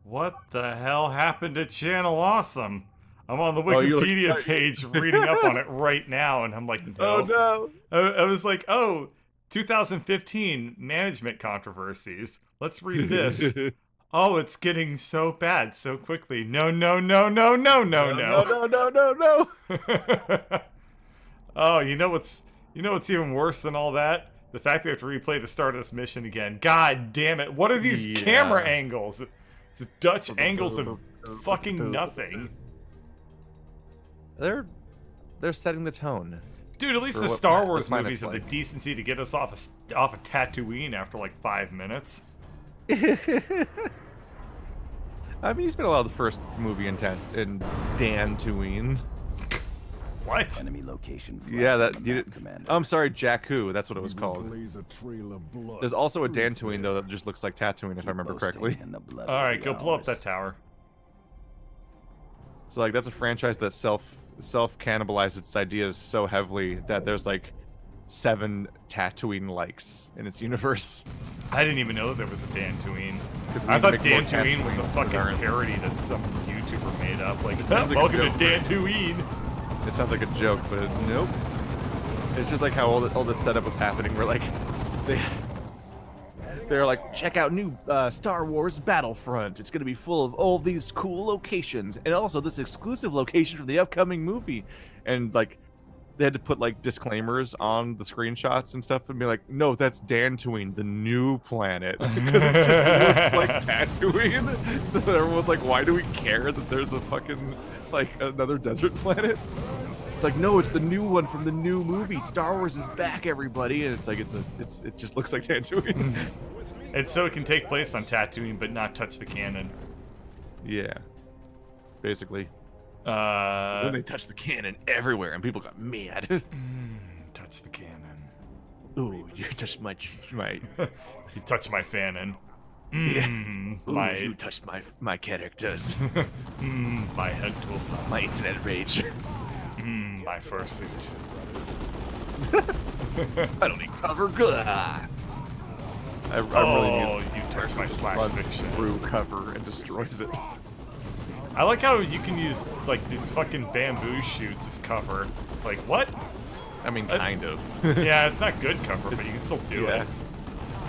What the hell happened to Channel Awesome? I'm on the Oh, you're like, Wikipedia page reading up on it right now, and I'm like, oh no. no. I was like, oh, 2015 management controversies. Let's read this. Oh, it's getting so bad so quickly. No, no, no, no, no, no, No, no, no. no, no, no, no. Oh, you know what's even worse than all that? The fact that we have to replay the start of this mission again. God damn it! What are these camera Yeah. angles? It's Dutch angles of fucking nothing. They're setting the tone. Dude, at least For the what Star Wars planet's movies have the like. decency to get us off of Tatooine after like 5 minutes. I mean, you spent a lot of the first movie in Dantooine. What? Enemy location. Yeah, that. Commander. I'm sorry, Jakku. That's what it was called. Blaze a trail of blood There's also a through Dantooine though that just looks like Tatooine, if I remember correctly. All right, go blow up that tower. So like that's a franchise that self cannibalized its ideas so heavily that there's like 7 Tatooine likes in its universe. I didn't even know that there was a Dantooine. 'Cause we I thought make more Dantooine was a Tatooines fucking that aren't. parody that some YouTuber made up. Like, sounds like a welcome to joke. Dantooine. It sounds like a joke, but nope. It's just like how all the setup was happening. Where like they're like, check out new Star Wars Battlefront. It's gonna be full of all these cool locations, and also this exclusive location for the upcoming movie. And like, they had to put like disclaimers on the screenshots and stuff, and be like, no, that's Dantooine, the new planet, because it just looks like Tatooine. So everyone's like, why do we care that there's a fucking like another desert planet? Like, no, it's the new one from the new movie. Star Wars is back, everybody, and it's like it just looks like Tatooine. And so it can take place on Tatooine, but not touch the canon. Yeah, basically. Uh, Then they touched the cannon everywhere, and people got mad. touch the canon. Ooh, you touched my. You touched my fanon. Yeah. Ooh, My you touched my characters. my head tool. My internet rage. My fursuit. I don't need cover. Good. I Oh, really need you touched my slash runs fiction. through cover and destroys it. I like how you can use like these fucking bamboo shoots as cover. Like what? I mean, kind of. Yeah, it's not good cover, but you can still do it.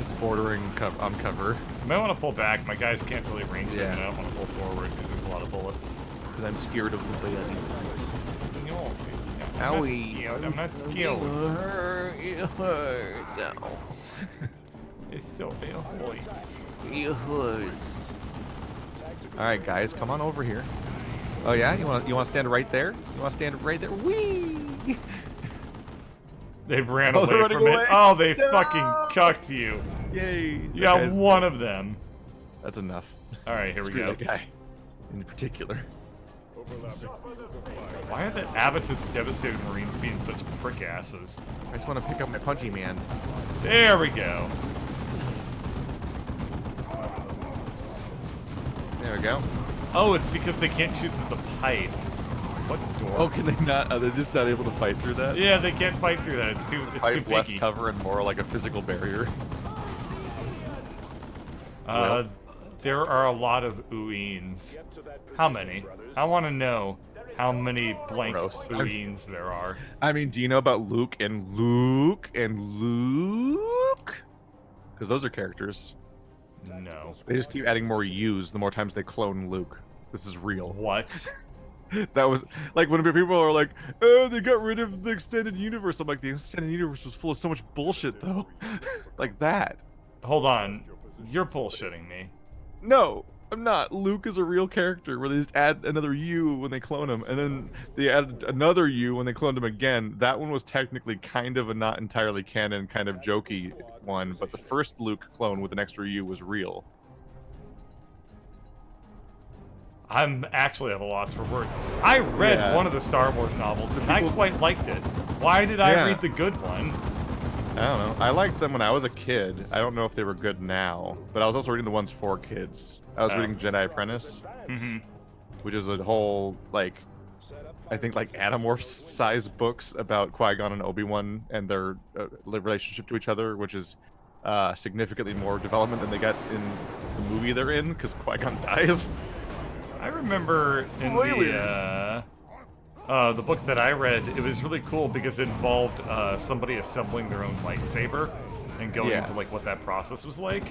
It's bordering on cover. I might want to pull back. My guys can't really range them, Yeah. and I don't want to pull forward because there's a lot of bullets. Because I'm scared of the baddies. No, Owie. I'm not skilled. It hurts. Ow. It's so it hurts. It hurts. All right, guys, come on over here. Oh yeah, you want to stand right there? You want to stand right there? Whee! They ran Oh, they're away running from away. it. Oh, they No! fucking cucked you. Yay! You got one of them. That's enough. All right, here we Screw go. that guy, in particular. Why are the Abatus devastated Marines being such prick asses? I just want to pick up my punchy man. There we go. There we go. Oh, it's because they can't shoot through the pipe. What dorks? Oh, can they not? Are they just not able to fight through that? Yeah, they can't fight through that. It's too Fight less biggy. cover and more like a physical barrier. There are a lot of Ueens. How many? I want to know how many blank Gross. Ueens there are. I mean, do you know about Luke and Luke and Luke? Because those are characters. No. They just keep adding more U's the more times they clone Luke. This is real. What? That was like when people are like, "Oh, they got rid of the extended universe." I'm like, the extended universe was full of so much bullshit, though. Like that. Hold on. You're bullshitting me. No, I'm not. Luke is a real character where they just add another U when they clone him, and then they added another U when they cloned him again. That one was technically kind of a not entirely canon, kind of jokey one, but the first Luke clone with an extra U was real. I'm actually at a loss for words. I read one of the Star Wars novels, and I quite liked it. Why did I read the good one? I don't know. I liked them when I was a kid. I don't know if they were good now, but I was also reading the ones for kids. I was reading Jedi Apprentice, which is a whole, like, I think, like, Animorphs-size books about Qui-Gon and Obi-Wan and their relationship to each other, which is significantly more development than they got in the movie they're in because Qui-Gon dies. I remember in the book that I read, it was really cool because it involved somebody assembling their own lightsaber and going into like what that process was like.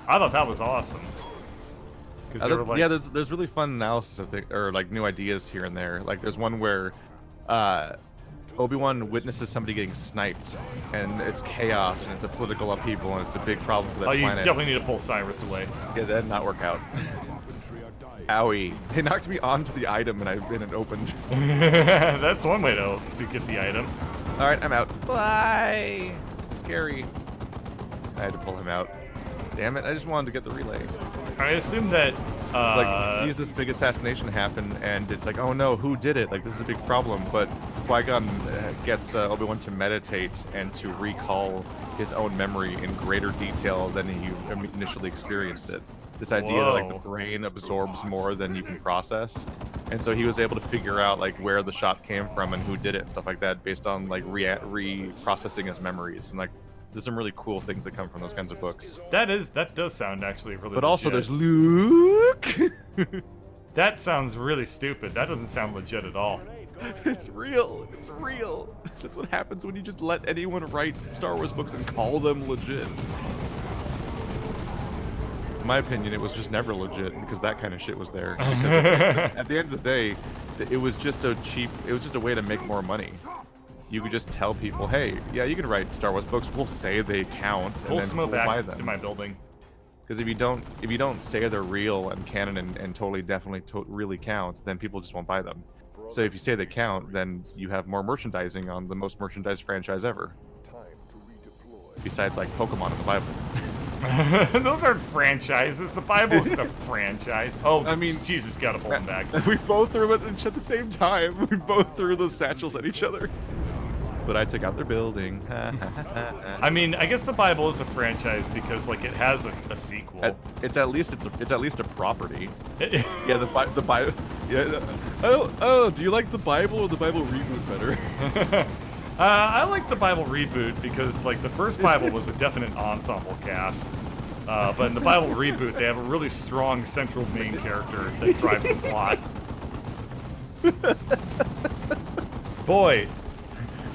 I thought that was awesome. They were like, yeah, there's really fun analysis of or like new ideas here and there. Like there's one where Obi-Wan witnesses somebody getting sniped, and it's chaos and it's a political upheaval and it's a big problem for that oh, you planet. definitely need to pull Cyrus away. Yeah, that did not work out. Owie. They knocked me onto the item and it opened. That's one way to get the item. Alright, I'm out. Bye! Scary. I had to pull him out. Damn it, I just wanted to get the relay. I assume that like, he sees this big assassination happen, and it's like, oh no, who did it? Like, this is a big problem. But Qui-Gon gets Obi-Wan to meditate and to recall his own memory in greater detail than he initially experienced it. This idea that like the brain absorbs more than you can process, and so he was able to figure out like where the shot came from and who did it and stuff like that based on like reprocessing his memories. And like there's some really cool things that come from those kinds of books. That does sound actually really. But also legit. there's Luke. That sounds really stupid. That doesn't sound legit at all. It's real. It's real. That's what happens when you just let anyone write Star Wars books and call them legit. In my opinion, it was just never legit because that kind of shit was there. At the end of the day, it was just a way to make more money. You could just tell people, hey, yeah, you can write Star Wars books. We'll say they count, Pull and then Smo we'll buy back them. to my building. Because if you don't say they're real and canon and totally definitely really count, then people just won't buy them. So if you say they count, then you have more merchandising on the most merchandised franchise ever. Besides like Pokemon in the Bible. Those aren't franchises. The Bible isn't a franchise. Oh, I mean, Jesus, gotta pull him back. We both threw it at the same time. We both threw those satchels at each other. But I took out their building. I mean, I guess the Bible is a franchise because like it has a sequel. It's at least a property. Yeah, the Bible. Yeah. Oh, do you like the Bible or the Bible reboot better? I like the Bible reboot because like the first Bible was a definite ensemble cast. But in the Bible reboot, they have a really strong central main character that drives the plot. Boy,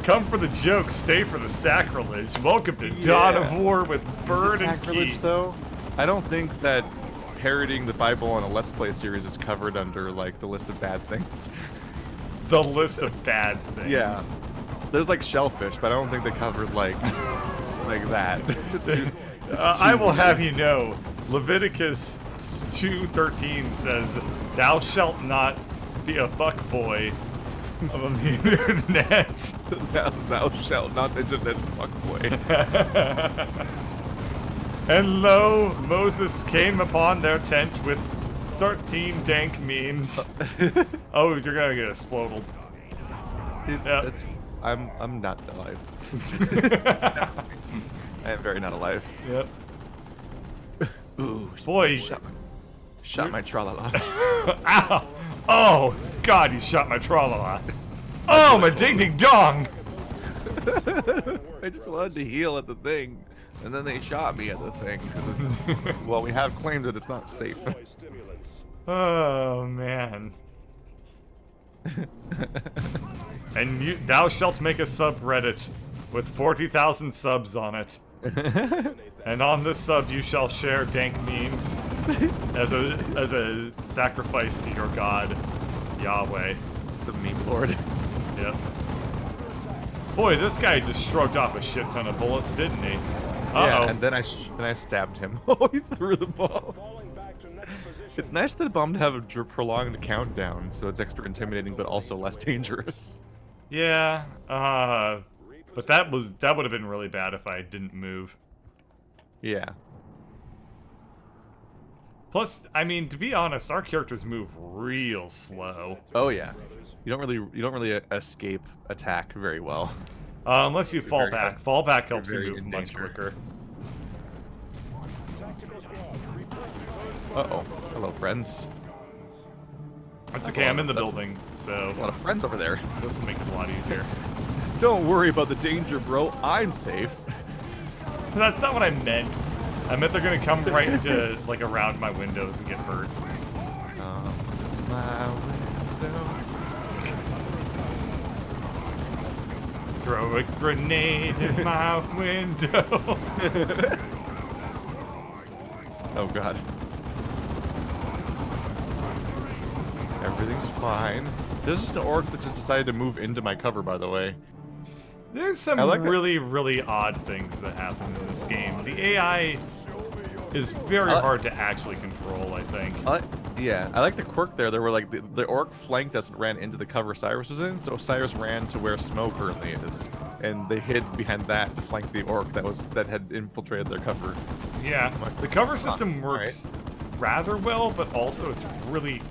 come for the joke, stay for the sacrilege. Welcome to Dawn of War with Bird and Keith. Though? I don't think that parodying the Bible on a Let's Play series is covered under like the list of bad things. The list of bad things. Yeah. There's like shellfish, but I don't think they covered like that. I will have you know, Leviticus 2:13 says, "Thou shalt not be a fuckboy on the internet." Thou shalt not internet fuckboy. And lo, Moses came upon their tent with 13 dank memes. Oh, you're gonna get exploded. I'm not alive. I am very not alive. Yep. Ooh, boy, shot my tra-la-la. Ow! Oh God, you shot my tra-la-la. Oh, my ding-ding-dong! I just wanted to heal at the thing, and then they shot me at the thing. Well, we have claimed that it's not safe. Oh man. And thou shalt make a subreddit with 40,000 subs on it. And on this sub you shall share dank memes as a sacrifice to your god, Yahweh. The meme lord. Yep. Boy, this guy just shrugged off a shit ton of bullets, didn't he? Uh-oh. Yeah, and then I stabbed him. Oh, he threw the bomb. It's nice that a bomb to have a prolonged countdown, so it's extra intimidating but also less dangerous. Yeah, but that would have been really bad if I didn't move. Yeah. Plus, I mean, to be honest, our characters move real slow. Oh yeah. You don't really escape attack very well. Unless you fall back. Fall back helps you very move much quicker. Uh-oh. Hello, friends. That's okay, I'm in the building, so... A lot of friends over there. This will make it a lot easier. Don't worry about the danger, bro. I'm safe. That's not what I meant. I meant they're gonna come right into, like, around my windows and get hurt. Come to my window. Throw a grenade in my window. Oh god. Everything's fine. There's just an orc that just decided to move into my cover, by the way. There's some I like that- really, really odd things that happen in this game. The AI is very hard to actually control, I think. Yeah, I like the quirk there. There were like the orc flanked us and ran into the cover Cyrus was in, so Cyrus ran to where Smoke currently is, and they hid behind that to flank the orc that had infiltrated their cover. Yeah, the cover system works rather well, but also it's really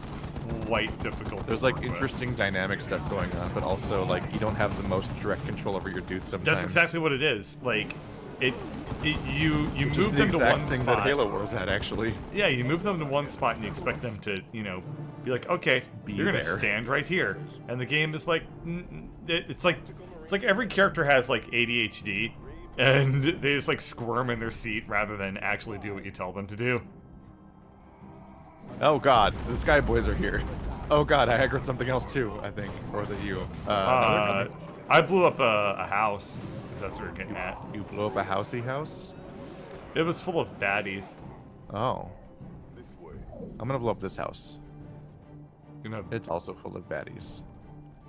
quite difficult. There's to like work with. interesting dynamic stuff going on, but also like you don't have the most direct control over your dudes sometimes. That's exactly what it is. Like, you Which is move the them to exact one thing spot. that Halo Wars had actually. Yeah, you move them to one spot and you expect them to, you know, be like, okay, be you're gonna there. stand right here, and the game is like, it's like every character has like ADHD, and they just like squirm in their seat rather than actually do what you tell them to do. Oh god, the Skybois are here. Oh god, I aggroed something else too, I think. Or was it you? Another I blew up a house. If that's what you're getting at. you blew up a housey house? It was full of baddies. Oh. I'm gonna blow up this house. You know, It's also full of baddies.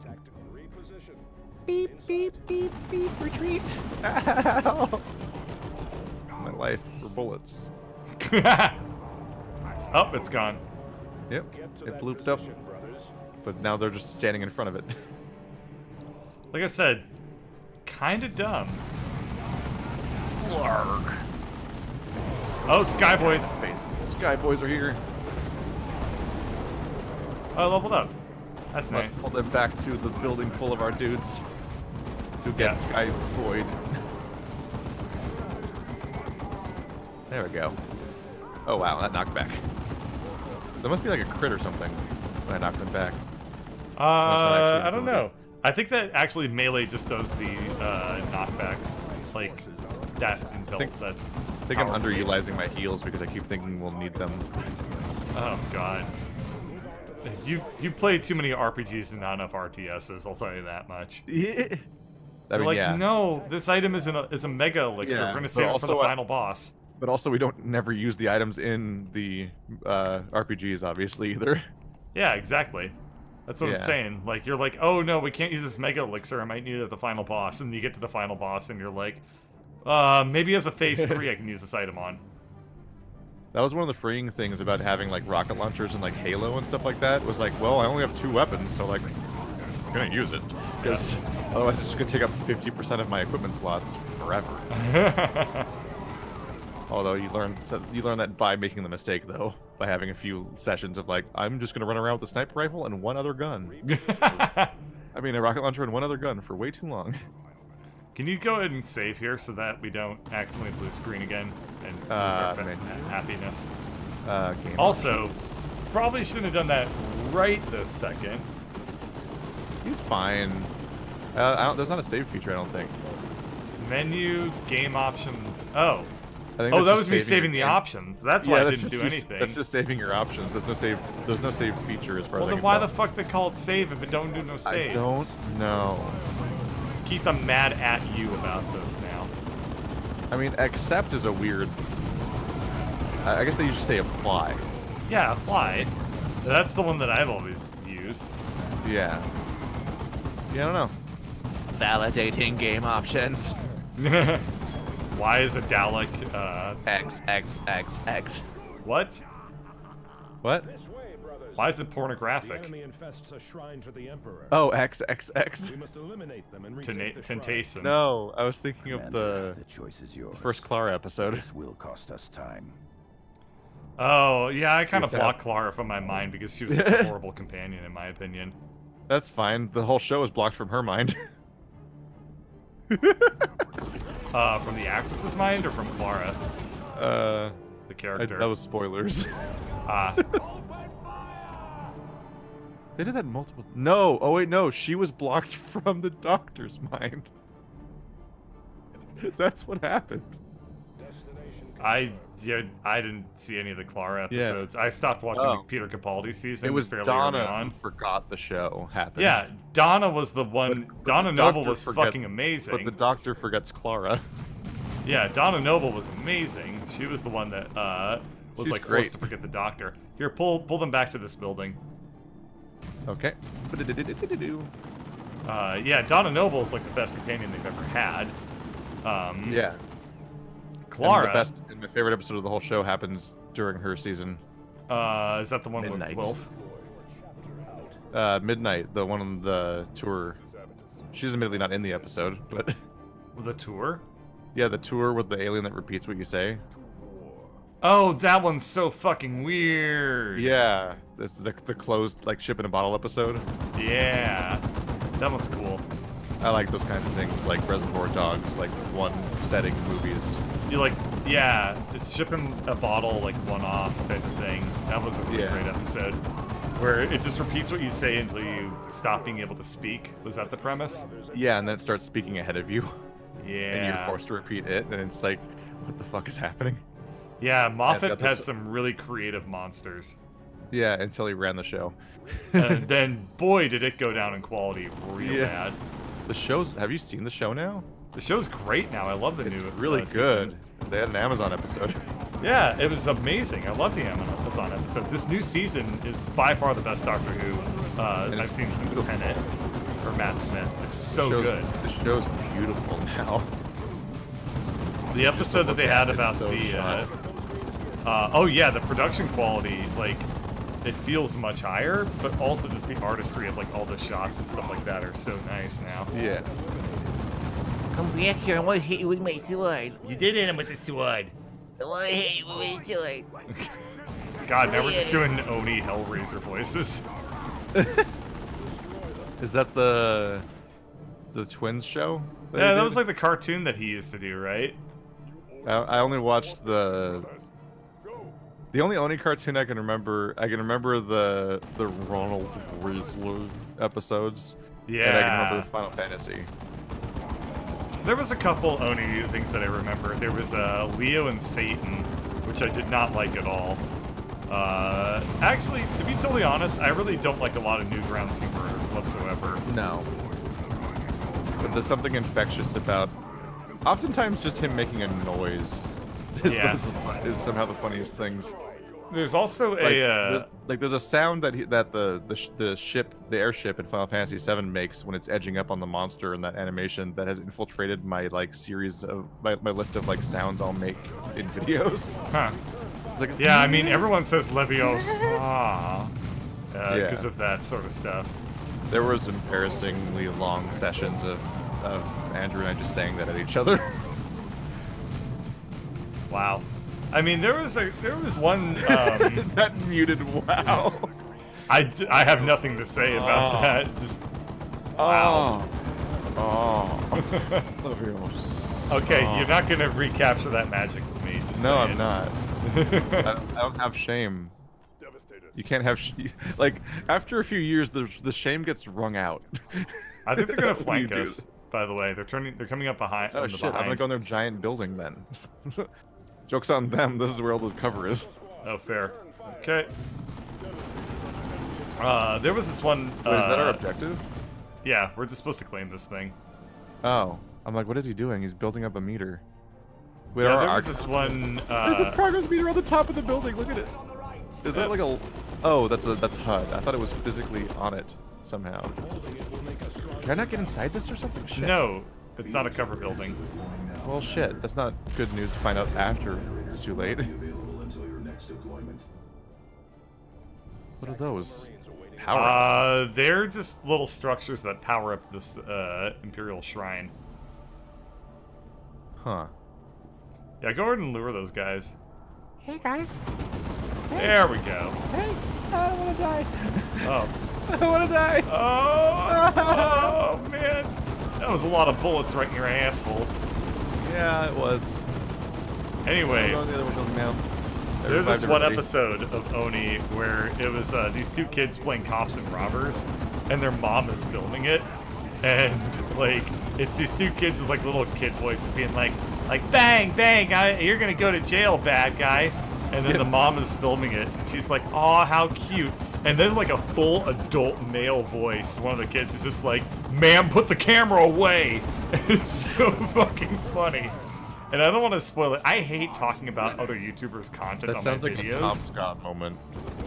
Tactical reposition. Beep, beep, beep, beep, retreat. Ow. My life for bullets. oh, it's gone. Yep, Get to it that blooped up, position, brothers. but now they're just standing in front of it. Like I said, kind of dumb. Flark. Oh, Skyboys. Face. Skybois are here. I leveled up. That's Must nice. pull them back to the building full of our dudes to get Yeah. Skyboid. There we go. Oh wow, that knocked back. There must be like a crit or something when I knock them back. not actually I don't know. ability. I think that actually melee just does the knockbacks, like that until think- that. I think I'm powerful. underutilizing my heals because I keep thinking we'll need them. Oh god. You play too many RPGs and not enough RTSs. I'll tell you that much. Yeah. I They're mean, like, yeah. no, this item is a mega elixir. Yeah, We're gonna but save it for the also, final boss. But also, we don't never use the items in the RPGs, obviously, either. Yeah, exactly. That's what I'm Yeah. saying. Like, you're like, oh no, we can't use this mega elixir. I might need it at the final boss. And you get to the final boss and you're like, maybe as a phase 3 I can use this item on. That was one of the freeing things about having like rocket launchers and like Halo and stuff like that. Was like, well, I only have 2 weapons, so like, I'm gonna use it because otherwise it's just gonna take up 50% of my equipment slots forever. Although you learn that by making the mistake though, by having a few sessions of like, I'm just gonna run around with a sniper rifle and one other gun. I mean, a rocket launcher and one other gun for way too long. Can you go ahead and save here so that we don't accidentally blue screen again and lose our menu. happiness? Game Also, options. probably shouldn't have done that right this second. He's fine. There's not a save feature, I don't think. Menu, game options. Oh. I think Oh, that's that just was me saving saving the your- options. That's why I that's didn't just do you- anything. That's just saving your options. There's no save. There's no save feature as far Well, as I then can why tell. the fuck they call it save if it don't do no save? I don't know. Keith, I'm mad at you about this now. I mean, accept is a weird. I guess they usually say apply. Yeah, apply. That's the one that I've always used. Yeah. Yeah, I don't know. Validating game options. Why is a Dalek, X X X X. what? What? This way, brothers. Why is it The pornographic? enemy infests a shrine to the Emperor. Oh, X X X. We must eliminate them and retake the shrine. Temptation. No, I was thinking of Commander, the choice is yours. first Clara episode. This will cost us time. Oh, yeah, I kind of Yes, blocked Clara from my mind because she was such a horrible companion, in my opinion. That's fine. The whole show is blocked from her mind. From the actress's mind or from Clara, the character? that was spoilers. Ah, They did that multiple. No. Oh wait, no. She was blocked from the doctor's mind. That's what happened. Destination Yeah, I didn't see any of the Clara Yeah. episodes. I stopped watching Oh. the Peter Capaldi season. It was fairly Donna early who on. forgot the show happened. Yeah, Donna was the one. But Donna the Noble doctor was forget- fucking amazing. But the doctor forgets Clara. Yeah, Donna Noble was amazing. She was the one that was She's like great. forced to forget the doctor. Here, pull them back to this building. Okay. Yeah, Donna Noble is like the best companion they've ever had. Yeah. Clara. And the best and my favorite episode of the whole show happens during her season. Is that the one Midnight. with Wilf? Midnight, the one on the tour. She's admittedly not in the episode, but The tour? yeah, the tour with the alien that repeats what you say. Oh, that one's so fucking weird. Yeah, this the closed like ship in a bottle episode. Yeah. That one's cool. I like those kinds of things, like Reservoir Dogs, like one setting movies. You like, yeah, it's shipping a bottle, like one-off type of thing. That was a really Yeah. great episode. Where it just repeats what you say until you stop being able to speak. Was that the premise? Yeah, and then it starts speaking ahead of you, and Yeah. you're forced to repeat it, and it's like, what the fuck is happening? Yeah, Moffat got had this- some really creative monsters. Yeah, until he ran the show. And then, boy, did it go down in quality real Yeah. bad. The show's. Have you seen the show now? The show's great now. I love the It's new really season. good. They had an Amazon episode. Yeah, it was amazing. I love the Amazon episode. This new season is by far the best Doctor Who And I've it's seen since beautiful. Tenet or Matt Smith. It's so The show's- good. The show's beautiful now. The episode that they look had at it, about it's so the shot. oh yeah, the production quality, like it feels much higher, but also just the artistry of like all the shots and stuff like that are so nice now. Yeah. Come back here, I want to hit you with my sword. You did hit him with the sword. I want to hit you with my sword. God, now we're just doing Oni Hellraiser voices. Is that the twins show? Yeah, he that was did? like the cartoon that he used to do, right? I only watched the only Oni cartoon I can remember. I can remember the Ronald Weasley episodes. And I can remember Yeah. Final Fantasy. There was a couple Oni things that I remember. There was Leo and Satan, which I did not like at all. Actually, to be totally honest, I really don't like a lot of Newgrounds humor whatsoever. No. But there's something infectious about. Oftentimes, just him making a noise Yeah. is somehow the funniest things. There's also There's a sound that the ship, the airship in Final Fantasy VII makes when it's edging up on the monster in that animation that has infiltrated my like series of my list of like sounds I'll make in videos. huh. It's like, Yeah, I mean, everyone says Leviosa Yeah. because of that sort of stuff. there was embarrassingly long sessions of Andrew and I just saying that at each other. Wow. I mean, there was one. That muted wow. I have nothing to say about Oh. that. Just wow. Oh. Leviosa. Okay, Oh. you're not gonna recapture that magic with me. Just No, saying. I'm not. I don't have shame. You can't have like after a few years, the shame gets wrung out. I think they're gonna When you flank do us. By the way, they're coming up behind. Oh on the shit! I'm gonna behind. go in their giant building then. Joke's on them. This is where all the cover is. Oh, fair. Okay. There was this one. Wait, is that our objective? Yeah, we're just supposed to claim this thing. Oh, I'm like, what is he doing? He's building up a meter. Wait, Yeah, our there was arc- this one. There's a progress meter on the top of the building. Look at it. Is that like a? Oh, that's HUD. I thought it was physically on it somehow. Can I not get inside this or something? Shit. No, it's not a cover building. Well, shit. That's not good news to find out after it's too late. What are those? Power. They're just little structures that power up this Imperial Shrine. Huh. Yeah, go ahead and lure those guys. Hey guys. There we go. Hey, I want to die. Oh. I want to die. Oh man. That was a lot of bullets right in your asshole. Yeah, it was. Anyway, I'm going the other building now. I there's this revived one everybody. episode of Oni where it was these two kids playing cops and robbers, and their mom is filming it, and like it's these two kids with like little kid voices being like, Like, bang, bang, you're gonna go to jail, bad guy. And then the mom is filming it. And she's like, aw, how cute. And then like a full adult male voice, one of the kids is just like, ma'am, put the camera away. It's so fucking funny. And I don't want to spoil it. I hate talking about other YouTubers' content That on sounds my like videos. a Tom Scott moment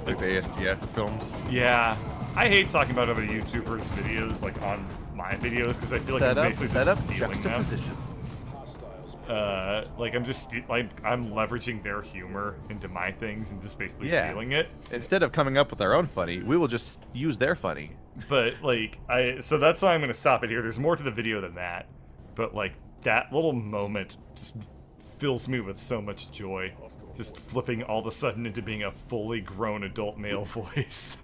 with the ASDF films. Yeah, I hate talking about other YouTubers' videos, like on my videos, because I feel like I'm basically just stealing them. Juxtaposition. Like I'm just I'm leveraging their humor into my things and just basically Yeah. stealing it. Instead of coming up with our own funny, we will just use their funny. But like so that's why I'm gonna stop it here. There's more to the video than that, but like that little moment just fills me with so much joy. Just flipping all of a sudden into being a fully grown adult male voice.